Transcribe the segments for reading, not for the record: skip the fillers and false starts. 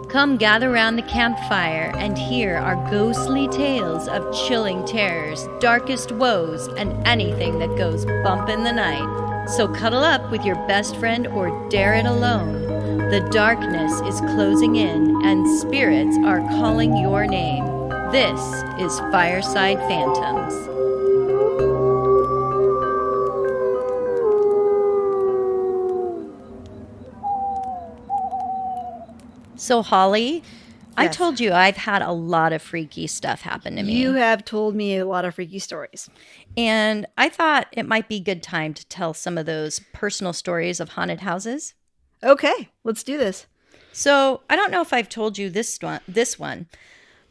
Come gather round the campfire and hear our ghostly tales of chilling terrors, darkest woes, and anything that goes bump in the night. So cuddle up with your best friend or dare it alone. The darkness is closing in and spirits are calling your name. This is Fireside Phantoms. So, Holly, I Yes. told you I've had a lot of freaky stuff happen to me. You have told me a lot of freaky stories. And I thought it might be a good time to tell some of those personal stories of haunted houses. Okay, let's do this. So, I don't know if I've told you this one,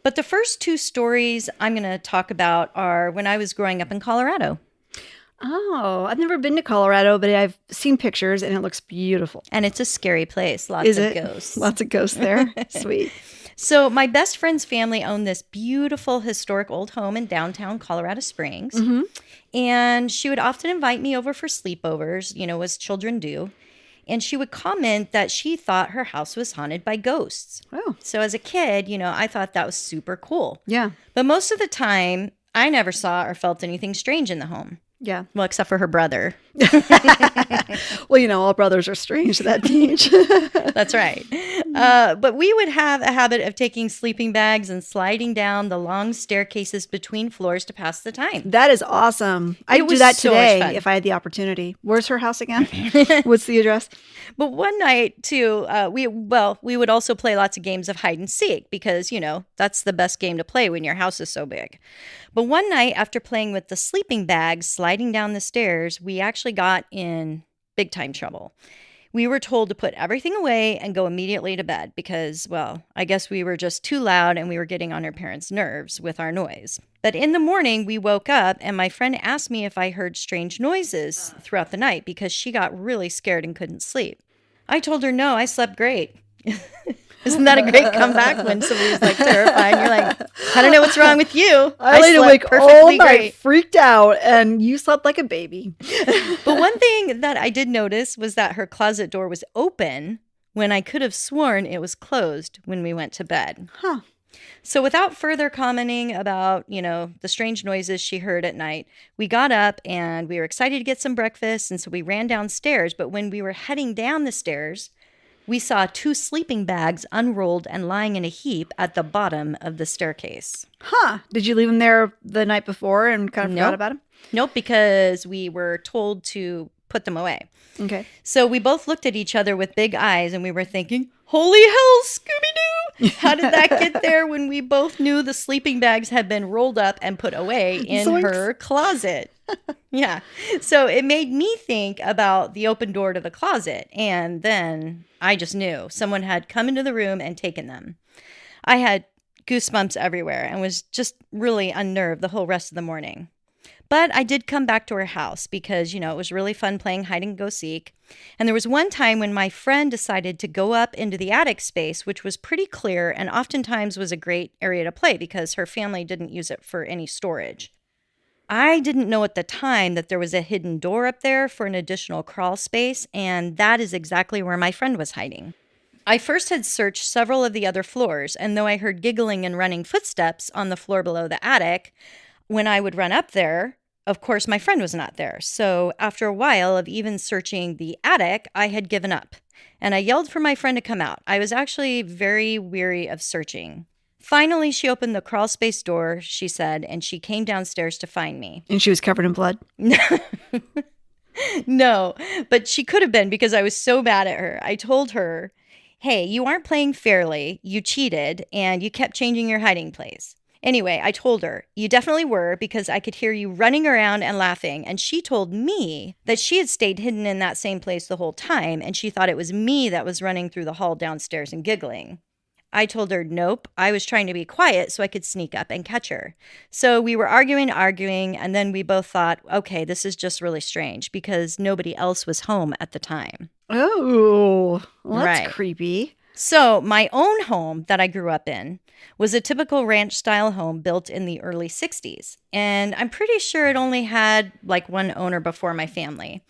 but the first two stories I'm going to talk about are when I was growing up in Colorado. Oh, I've never been to Colorado, but I've seen pictures and it looks beautiful. And it's a scary place. Lots Is of it? ghosts. Lots of ghosts there. Sweet. So my best friend's family owned this beautiful historic old home in downtown Colorado Springs. Mm-hmm. And she would often invite me over for sleepovers, as children do. And she would comment that she thought her house was haunted by ghosts. Oh, So as a kid, I thought that was super cool. yeah. But most of the time, I never saw or felt anything strange in the home. Yeah. Well, except for her brother. Well, all brothers are strange at that age. That's right. But we would have a habit of taking sleeping bags and sliding down the long staircases between floors to pass the time. That is awesome. I'd do was that so much today fun. if I had the opportunity. Where's her house again? What's the address? But one night, too, we would also play lots of games of hide and seek because, that's the best game to play when your house is so big. But one night, after playing with the sleeping bags, sliding down the stairs, we actually got in big time trouble. We were told to put everything away and go immediately to bed because, I guess we were just too loud and we were getting on our parents' nerves with our noise. But in the morning, we woke up and my friend asked me if I heard strange noises throughout the night because she got really scared and couldn't sleep. I told her, no, I slept great. Isn't that a great comeback when somebody's terrified? And you're like, I don't know what's wrong with you. I laid slept awake all perfectly night, great. freaked out, and you slept like a baby. But one thing that I did notice was that her closet door was open when I could have sworn it was closed when we went to bed. Huh. So without further commenting about, the strange noises she heard at night, we got up and we were excited to get some breakfast. And so we ran downstairs. But when we were heading down the stairs, we saw two sleeping bags unrolled and lying in a heap at the bottom of the staircase. Huh. Did you leave them there the night before and kind of forgot Nope. about them? Nope, because we were told to put them away. Okay. So we both looked at each other with big eyes and we were thinking, holy hell, Scooby-Doo! How did that get there when we both knew the sleeping bags had been rolled up and put away in Zoinks. her closet? Yeah. So it made me think about the open door to the closet. And then I just knew someone had come into the room and taken them. I had goosebumps everywhere and was just really unnerved the whole rest of the morning. But I did come back to her house because, it was really fun playing hide and go seek. And there was one time when my friend decided to go up into the attic space, which was pretty clear and oftentimes was a great area to play because her family didn't use it for any storage. I didn't know at the time that there was a hidden door up there for an additional crawl space, and that is exactly where my friend was hiding. I first had searched several of the other floors, and though I heard giggling and running footsteps on the floor below the attic, when I would run up there, of course, my friend was not there. So after a while of even searching the attic, I had given up. And I yelled for my friend to come out. I was actually very weary of searching. Finally, she opened the crawl space door, she said, and she came downstairs to find me. And she was covered in blood. No, but she could have been because I was so mad at her. I told her, hey, you aren't playing fairly, you cheated, and you kept changing your hiding place. Anyway, I told her, you definitely were because I could hear you running around and laughing. And she told me that she had stayed hidden in that same place the whole time. And she thought it was me that was running through the hall downstairs and giggling. I told her, nope, I was trying to be quiet so I could sneak up and catch her. So we were arguing, and then we both thought, okay, this is just really strange because nobody else was home at the time. Oh, well, that's Right. creepy. So my own home that I grew up in was a typical ranch-style home built in the early 60s. And I'm pretty sure it only had one owner before my family.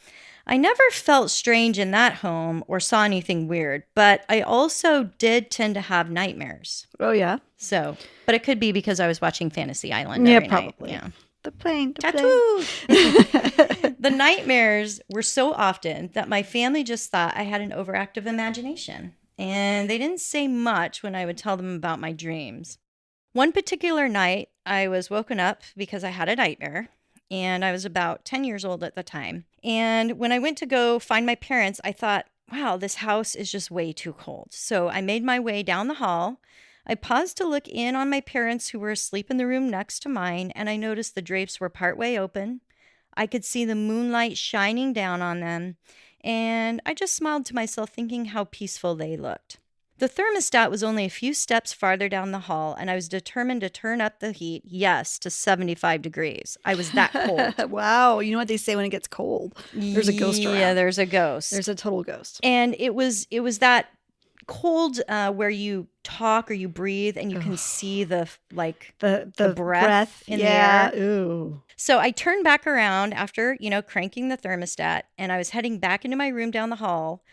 I never felt strange in that home or saw anything weird, but I also did tend to have nightmares. Oh, yeah. So, but it could be because I was watching Fantasy Island Yeah, every night. probably. Yeah. The plane. Tattoos. The nightmares were so often that my family just thought I had an overactive imagination, and they didn't say much when I would tell them about my dreams. One particular night, I was woken up because I had a nightmare, and I was about 10 years old at the time. And when I went to go find my parents, I thought, wow, this house is just way too cold. So I made my way down the hall. I paused to look in on my parents who were asleep in the room next to mine, and I noticed the drapes were partway open. I could see the moonlight shining down on them, and I just smiled to myself, thinking how peaceful they looked. The thermostat was only a few steps farther down the hall, and I was determined to turn up the heat, yes, to 75 degrees. I was that cold. Wow. You know what they say when it gets cold? There's a ghost around. Yeah, there's a ghost. There's a total ghost. And it was that cold where you talk or you breathe and you can see the breath in the air. Ooh. So I turned back around after, cranking the thermostat, and I was heading back into my room down the hall.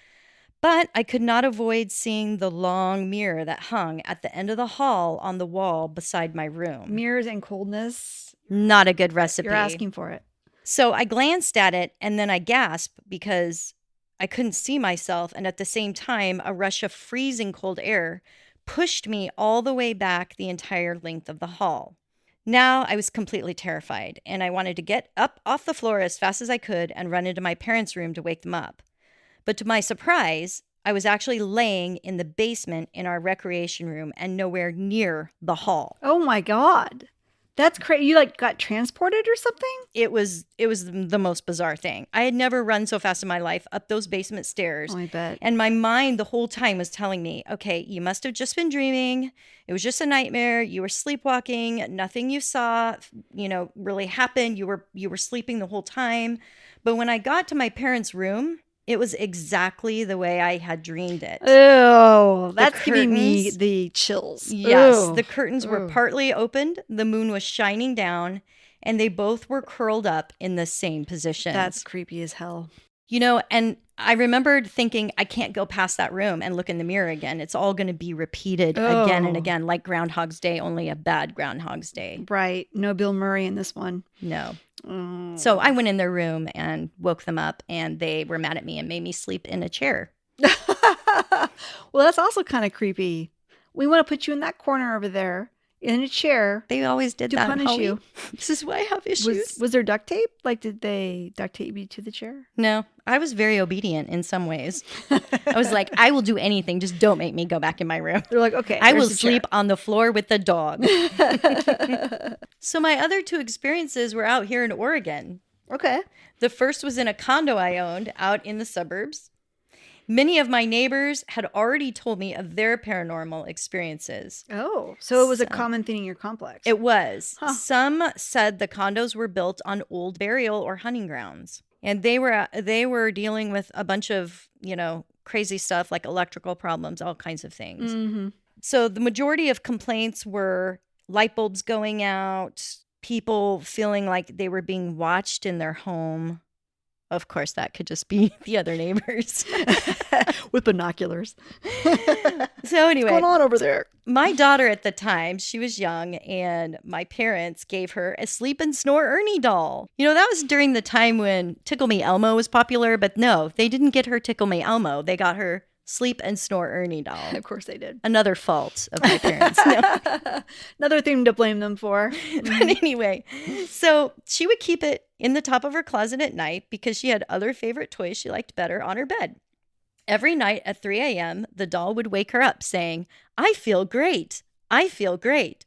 But I could not avoid seeing the long mirror that hung at the end of the hall on the wall beside my room. Mirrors and coldness. Not a good recipe. You're asking for it. So I glanced at it, and then I gasped because I couldn't see myself. And at the same time, a rush of freezing cold air pushed me all the way back the entire length of the hall. Now I was completely terrified, and I wanted to get up off the floor as fast as I could and run into my parents' room to wake them up. But to my surprise, I was actually laying in the basement in our recreation room and nowhere near the hall. Oh my God. That's crazy. You got transported or something? It was the most bizarre thing. I had never run so fast in my life up those basement stairs. Oh, I bet. And my mind the whole time was telling me, okay, you must have just been dreaming. It was just a nightmare. You were sleepwalking. Nothing you saw, really happened. You were sleeping the whole time. But when I got to my parents' room, it was exactly the way I had dreamed it. Oh, that's giving me the chills. Yes, Ooh. the curtains were partly opened, the moon was shining down, and they both were curled up in the same position. That's creepy as hell. And I remembered thinking, I can't go past that room and look in the mirror again. It's all going to be repeated again and again, like Groundhog's Day, only a bad Groundhog's Day. Right. No Bill Murray in this one. No. So I went in their room and woke them up, and they were mad at me and made me sleep in a chair. Well, that's also kind of creepy. We want to put you in that corner over there in a chair. They always did to that. Punish you. This is why I have issues. Was there duct tape? Did they duct tape you to the chair? No, I was very obedient in some ways. I was like, I will do anything. Just don't make me go back in my room. They're like, okay, I will sleep on the floor with the dog. So my other two experiences were out here in Oregon. Okay. The first was in a condo I owned out in the suburbs. Many of my neighbors had already told me of their paranormal experiences. Oh, so it was a common thing in your complex. It was. Huh. Some said the condos were built on old burial or hunting grounds. And they were dealing with a bunch of, crazy stuff like electrical problems, all kinds of things. Mm-hmm. So the majority of complaints were light bulbs going out, people feeling like they were being watched in their home. Of course, that could just be the other neighbors. With binoculars. So anyway. What's going on over there? My daughter at the time, she was young, and my parents gave her a Sleep and Snore Ernie doll. That was during the time when Tickle Me Elmo was popular, but no, they didn't get her Tickle Me Elmo. They got her Sleep and Snore Ernie doll. Of course they did. Another fault of my parents. No. Another thing to blame them for. But anyway, so she would keep it in the top of her closet at night because she had other favorite toys she liked better on her bed. Every night at 3 a.m., the doll would wake her up saying, "I feel great. I feel great."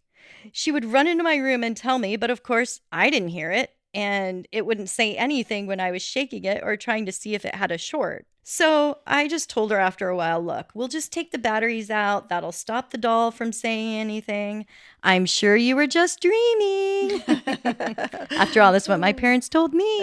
She would run into my room and tell me, but of course I didn't hear it, and it wouldn't say anything when I was shaking it or trying to see if it had a short. So I just told her after a while, look, we'll just take the batteries out. That'll stop the doll from saying anything. I'm sure you were just dreaming. After all, that's what my parents told me.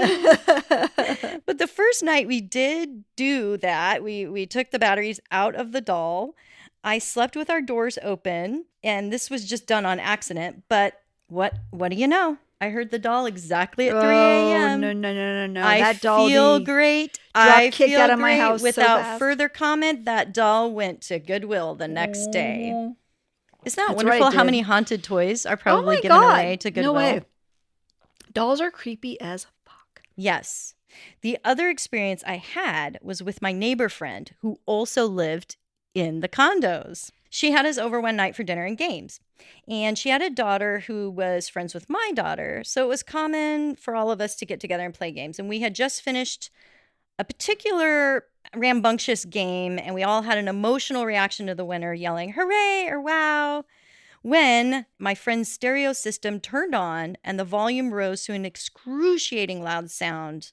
But the first night we did do that. We took the batteries out of the doll. I slept with our doors open, and this was just done on accident. But what do you know? I heard the doll exactly at 3 Oh, a.m. no. I That doll feel be great. drop I kicked feel out of my great. house so Without fast. further comment, that doll went to Goodwill the next day. Oh, Isn't that that's wonderful right, it how did. many haunted toys are Oh probably my given God. away to Goodwill? No way. Dolls are creepy as fuck. Yes. The other experience I had was with my neighbor friend who also lived in the condos. She had us over one night for dinner and games. And she had a daughter who was friends with my daughter. So it was common for all of us to get together and play games. And we had just finished a particular rambunctious game, and we all had an emotional reaction to the winner, yelling, hooray or wow, when my friend's stereo system turned on and the volume rose to an excruciating loud sound.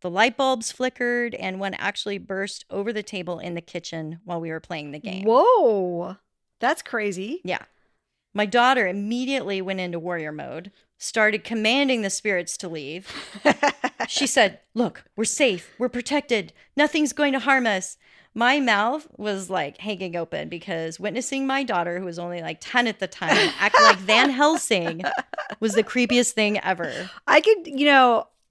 The light bulbs flickered, and one actually burst over the table in the kitchen while we were playing the game. Whoa. That's crazy. Yeah. My daughter immediately went into warrior mode, started commanding the spirits to leave. She said, look, we're safe. We're protected. Nothing's going to harm us. My mouth was like hanging open because witnessing my daughter, who was only like 10 at the time, act like Van Helsing was the creepiest thing ever. I could,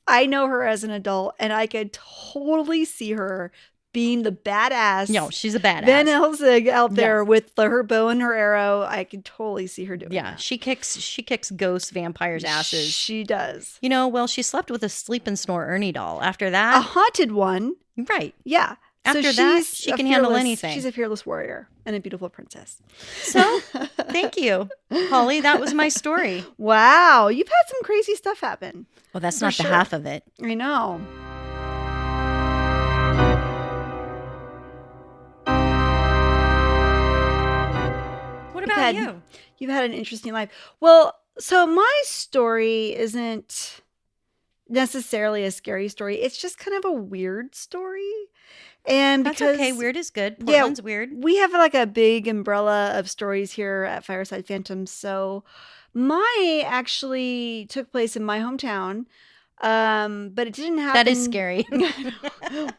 I know her as an adult, and I could totally see her being the badass. No, she's a badass. Van Helsing out there with her bow and her arrow. I could totally see her doing that. She kicks ghost vampires' asses. She does. Well, she slept with a sleep and snore Ernie doll. After that, a haunted one. Right. Yeah. After that, she can handle anything. She's a fearless warrior and a beautiful princess. So, thank you, Holly. That was my story. Wow. You've had some crazy stuff happen. Well, that's not the half of it. I know. What about you? You've had an interesting life. Well, so my story isn't necessarily a scary story. It's just kind of a weird story. And that's because, okay. Weird is good. Portland's weird. We have like a big umbrella of stories here at Fireside Phantoms. So my actually took place in my hometown. But it didn't happen. That is scary.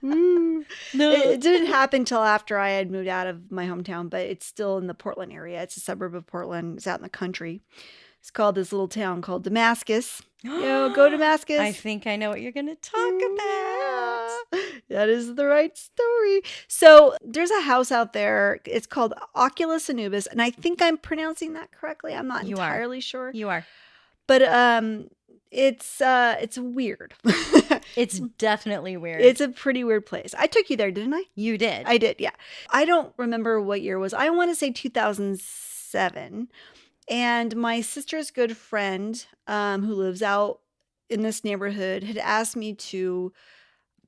No. It didn't happen till after I had moved out of my hometown, but it's still in the Portland area. It's a suburb of Portland. It's out in the country. It's called this little town called Damascus. Go Damascus. I think I know what you're going to talk about. That is the right story. So there's a house out there. It's called Oculus Annubis, and I think I'm pronouncing that correctly. I'm not entirely sure. You are. But it's weird. It's definitely weird. It's a pretty weird place. I took you there, didn't I? You did. I did, yeah. I don't remember what year it was. I want to say 2007. And my sister's good friend, who lives out in this neighborhood, had asked me to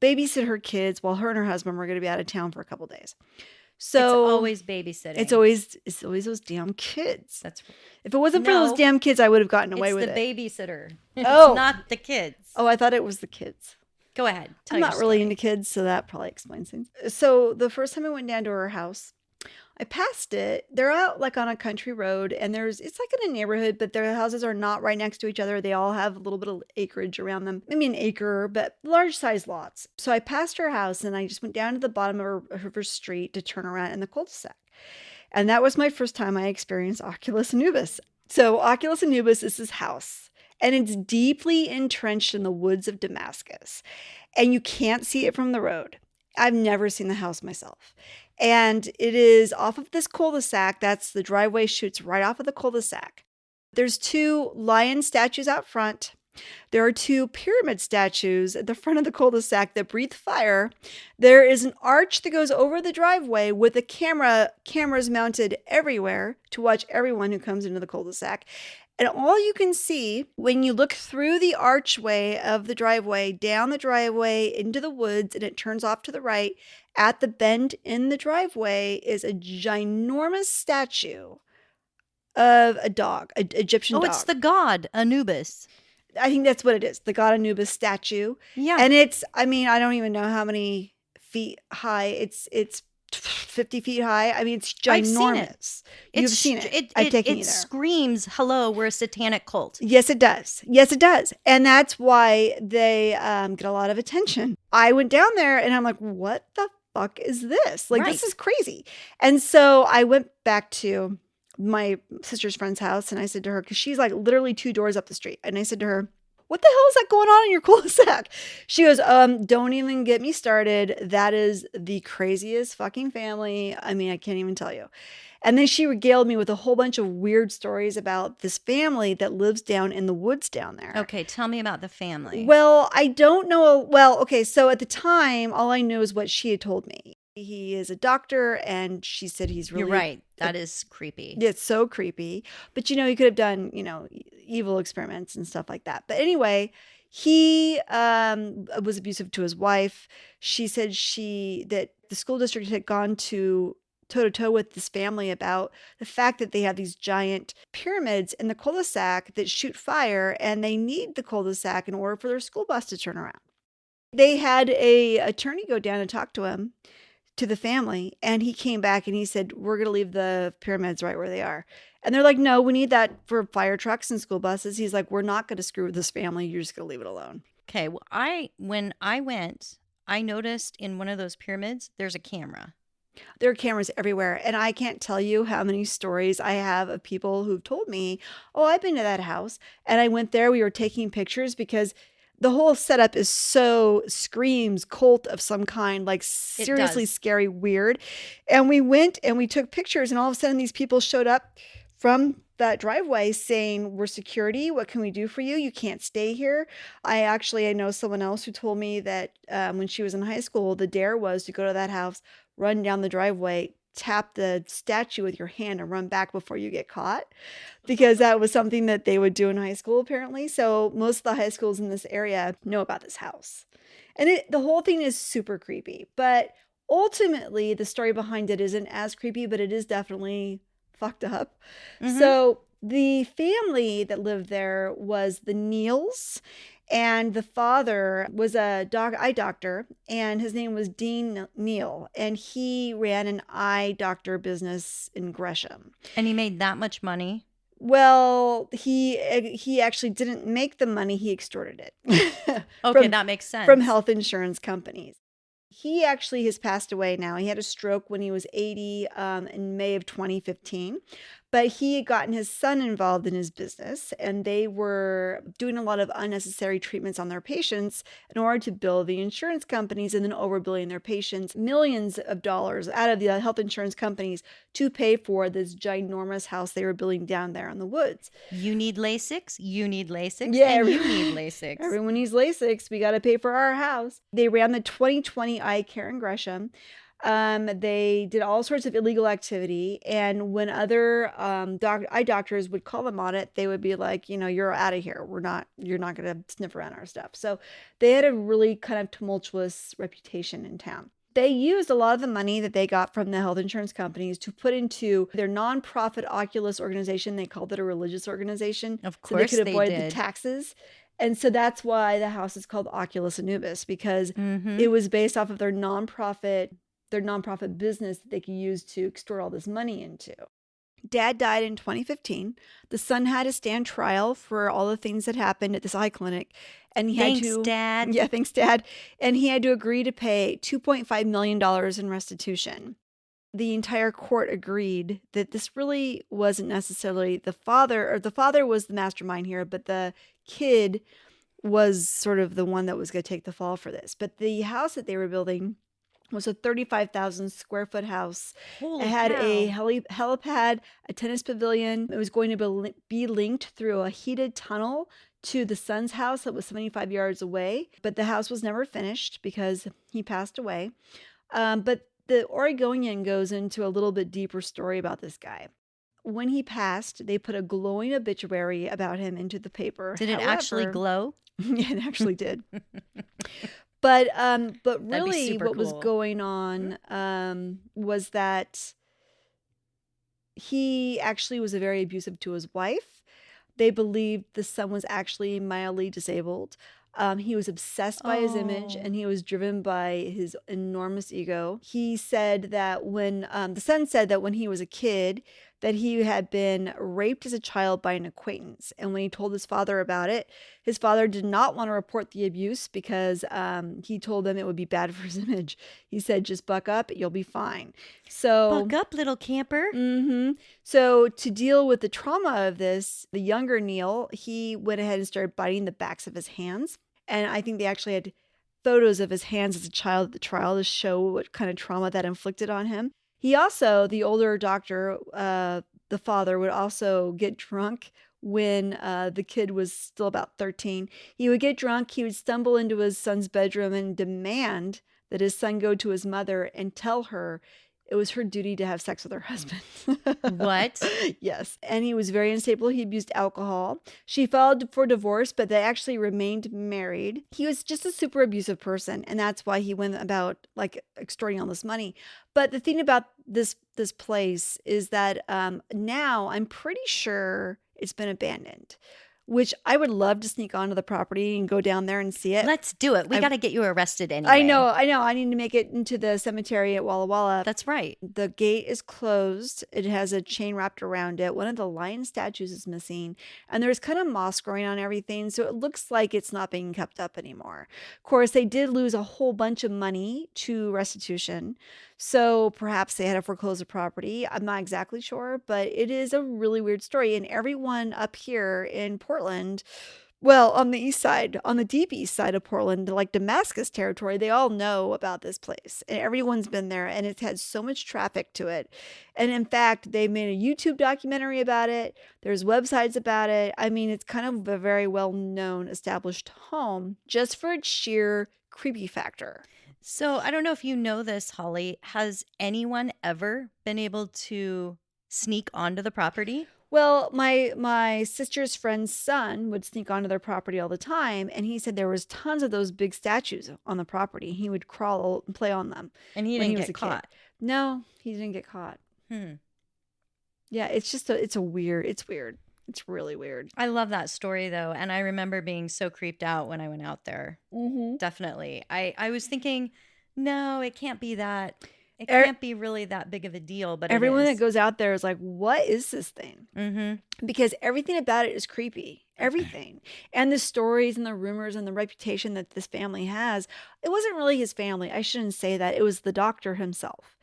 babysit her kids while her and her husband were going to be out of town for a couple days. So it's always babysitting. It's always those damn kids. That's if it wasn't for those damn kids, I would have gotten away with it. It's the babysitter. It's not the kids. Oh, I thought it was the kids. Go ahead. I'm not really into kids, so that probably explains things. So the first time I went down to her house, I passed it. They're out like on a country road, and it's like in a neighborhood, but their houses are not right next to each other. They all have a little bit of acreage around them. Maybe an acre, but large size lots. So I passed her house, and I just went down to the bottom of her street to turn around in the cul-de-sac. And that was my first time I experienced Oculus Annubis. So Oculus Annubis is this house, and it's deeply entrenched in the woods of Damascus, and you can't see it from the road. I've never seen the house myself. And it is off of this cul-de-sac. That's the driveway shoots right off of the cul-de-sac. There's 2 lion statues out front. There are 2 pyramid statues at the front of the cul-de-sac that breathe fire. There is an arch that goes over the driveway with cameras mounted everywhere to watch everyone who comes into the cul-de-sac. And all you can see when you look through the archway of the driveway, down the driveway into the woods, and it turns off to the right, at the bend in the driveway is a ginormous statue of a dog, an Egyptian dog. Oh, it's the god Anubis. I think that's what it is, the god Anubis statue. Yeah. And I don't even know how many feet high. It's 50 feet high. I mean, it's ginormous. You've seen it. I've taken you there. It screams, hello, we're a satanic cult. Yes, it does. Yes, it does. And that's why they get a lot of attention. I went down there and I'm like, what the fuck is this? Like, This is crazy. And so I went back to my sister's friend's house, and I said to her, because she's like literally 2 doors up the street, and I said to her, what the hell is that going on in your cul-de-sac? She goes, don't even get me started. That is the craziest fucking family. I mean, I can't even tell you. And then she regaled me with a whole bunch of weird stories about this family that lives down in the woods down there. Okay, tell me about the family. Well, I don't know. Well, okay, so at the time, all I knew is what she had told me. He is a doctor, and she said he's really... You're right. That is creepy. It's so creepy. But, he could have done, evil experiments and stuff like that. But anyway, he was abusive to his wife. She said that the school district had gone toe-to-toe with this family about the fact that they have these giant pyramids in the cul-de-sac that shoot fire, and they need the cul-de-sac in order for their school bus to turn around. They had a attorney go down and talk to him, to the family, and he came back and he said, we're going to leave the pyramids right where they are. And they're like, no, we need that for fire trucks and school buses. He's like, we're not going to screw with this family. You're just going to leave it alone. Okay, well, when I went, I noticed in one of those pyramids, there's a camera. There are cameras everywhere. And I can't tell you how many stories I have of people who've told me, oh, I've been to that house. And I went there, we were taking pictures because the whole setup is so screams cult of some kind, like seriously scary, weird. And we went and we took pictures, and all of a sudden these people showed up from that driveway saying, we're security. What can we do for you? You can't stay here. I know someone else who told me that when she was in high school, the dare was to go to that house, run down the driveway, tap the statue with your hand and run back before you get caught, because that was something that they would do in high school apparently. So most of the high schools in this area know about this house, and the whole thing is super creepy. But ultimately the story behind it isn't as creepy, but it is definitely fucked up. Mm-hmm. So the family that lived there was the Neals, and the father was a eye doctor, and his name was Dean Neal, and he ran an eye doctor business in Gresham. And he made that much money? Well, he actually didn't make the money. He extorted it. Okay, that makes sense. From health insurance companies. He actually has passed away now. He had a stroke when he was 80 in May of 2015. But he had gotten his son involved in his business, and they were doing a lot of unnecessary treatments on their patients in order to bill the insurance companies, and then overbilling their patients millions of dollars out of the health insurance companies to pay for this ginormous house they were building down there in the woods. You need LASIK, you need LASIK, yeah, and you need LASIK. Everyone needs LASIK. We got to pay for our house. They ran the 20/20 eye care in Gresham. They did all sorts of illegal activity, and when other eye doctors would call them on it, they would be like, you're out of here. You're not going to sniff around our stuff. So they had a really kind of tumultuous reputation in town. They used a lot of the money that they got from the health insurance companies to put into their nonprofit Oculus organization. They called it a religious organization. Of course, so they could avoid the taxes. And so that's why the house is called Oculus Annubis, because it was based off of their nonprofit business that they could use to extort all this money into. Dad died in 2015. The son had to stand trial for all the things that happened at this eye clinic. And he had to... Dad. Yeah, thanks, Dad. And he had to agree to pay $2.5 million in restitution. The entire court agreed that this really wasn't necessarily the father, or the father was the mastermind here, but the kid was sort of the one that was going to take the fall for this. But the house that they were building was a 35,000 square foot house. Holy it had cow. a helipad, a tennis pavilion. It was going to be linked through a heated tunnel to the son's house that was 75 yards away. But the house was never finished because he passed away. But the Oregonian goes into a little bit deeper story about this guy. When he passed, they put a glowing obituary about him into the paper. Did it actually glow? Yeah, it actually did. But really what was going on was that he actually was very abusive to his wife. They believed the son was actually mildly disabled. He was obsessed by his image, and he was driven by his enormous ego. He said that the son said that when he was a kid, that he had been raped as a child by an acquaintance. And when he told his father about it, his father did not want to report the abuse because he told them it would be bad for his image. He said, just buck up, you'll be fine. So, buck up, little camper. So to deal with the trauma of this, the younger Neil, he went ahead and started biting the backs of his hands. And I think they actually had photos of his hands as a child at the trial to show what kind of trauma that inflicted on him. He also, the older doctor, the father, would also get drunk when the kid was still about 13. He would get drunk, he would stumble into his son's bedroom and demand that his son go to his mother and tell her it was her duty to have sex with her husband. What? Yes. And he was very unstable. He abused alcohol. She filed for divorce, but they actually remained married. He was just a super abusive person. And that's why he went about like extorting all this money. But the thing about this place is that now I'm pretty sure it's been abandoned, which I would love to sneak onto the property and go down there and see it. Let's do it. We got to get you arrested anyway. I know. I need to make it into the cemetery at Walla Walla. That's right. The gate is closed. It has a chain wrapped around it. One of the lion statues is missing. And there's kind of moss growing on everything. So it looks like it's not being kept up anymore. Of course, they did lose a whole bunch of money to restitution. So perhaps they had to foreclose the property. I'm not exactly sure, but it is a really weird story. And everyone up here in Portland, well, on the east side, on the deep east side of Portland, like Damascus territory, they all know about this place. And everyone's been there, and it's had so much traffic to it. And in fact, they made a YouTube documentary about it. There's websites about it. I mean, it's kind of a very well-known, established home just for its sheer creepy factor. So I don't know if you know this, Holly. Has anyone ever been able to sneak onto the property? Well, my sister's friend's son would sneak onto their property all the time, and he said there was tons of those big statues on the property. He would crawl and play on them. And he didn't get caught. No, he didn't get caught. Yeah, it's just it's weird. It's really weird. I love that story, though. And I remember being so creeped out when I went out there. Definitely. I was thinking, no, it can't be that. It can't be really that big of a deal. But everyone that goes out there is like, what is this thing? Because everything about it is creepy. Everything. And the stories and the rumors and the reputation that this family has, it wasn't really his family. I shouldn't say that. It was the doctor himself.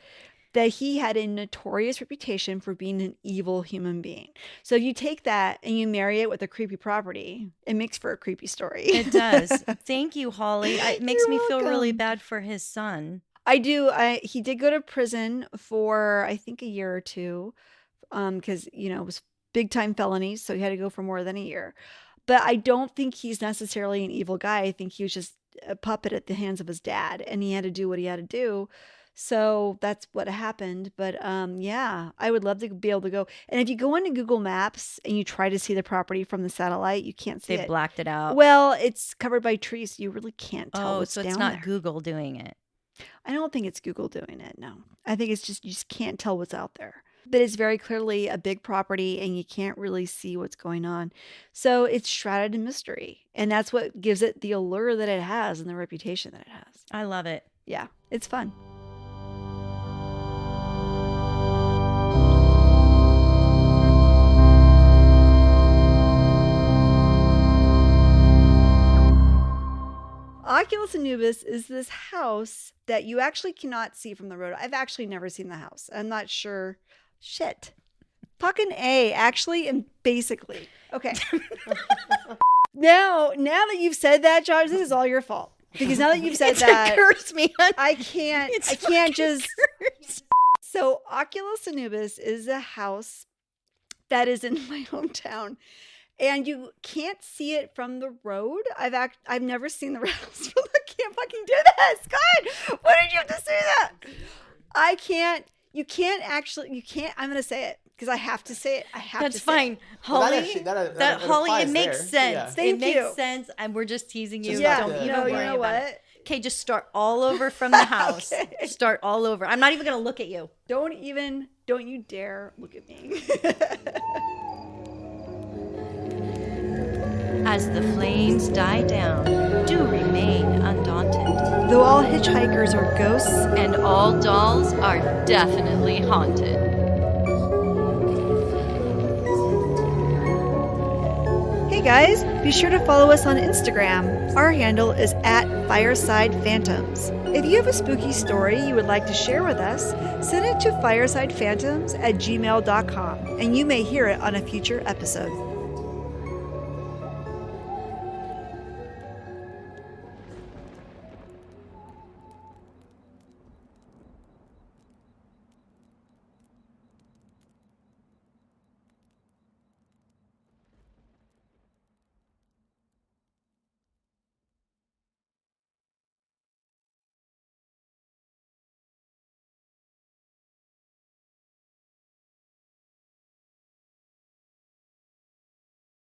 That he had a notorious reputation for being an evil human being. So if you take that and you marry it with a creepy property, it makes for a creepy story. It does. Thank you, Holly. It makes me feel really welcome. bad for his son. I do. He did go to prison for, I think, a year or two because, it was big time felonies. So he had to go for more than a year. But I don't think he's necessarily an evil guy. I think he was just a puppet at the hands of his dad, and he had to do what he had to do. So that's what happened. But yeah, I would love to be able to go. And if you go into Google Maps and you try to see the property from the satellite, you can't see it. They blacked it out. Well, it's covered by trees. So you really can't tell what's so it's down not there. Google doing it. I don't think it's Google doing it. No, I think it's just, you just can't tell what's out there. But it's very clearly a big property and you can't really see what's going on. So it's shrouded in mystery. And that's what gives it the allure that it has and the reputation that it has. I love it. Yeah, it's fun. Oculus Annubis is this house that you actually cannot see from the road. I've actually never seen the house. I'm not sure. Shit. Fucking A, actually, and basically. Okay. Now that you've said that, Josh, this is all your fault. Because now that you've said that, Curse me. I can't just. So Oculus Annubis is a house that is in my hometown. And you can't see it from the road. I've never seen the house from the. I can't fucking do this. God, why did you have to say that? I can't. You can't. I'm gonna say it because I have to say it. That's fine, Holly. Holly, it makes sense. Yeah. Thank it you. makes sense, and we're just teasing you. Yeah. Don't even No, worry you know about what? it. Okay, just start all over from the house. Okay. Start all over. I'm not even gonna look at you. Don't you dare look at me. As the flames die down, do remain undaunted. Though all hitchhikers are ghosts, And all dolls are definitely haunted. Hey guys, be sure to follow us on Instagram. Our handle is @FiresidePhantoms. If you have a spooky story you would like to share with us, send it to firesidephantoms@gmail.com and you may hear it on a future episode.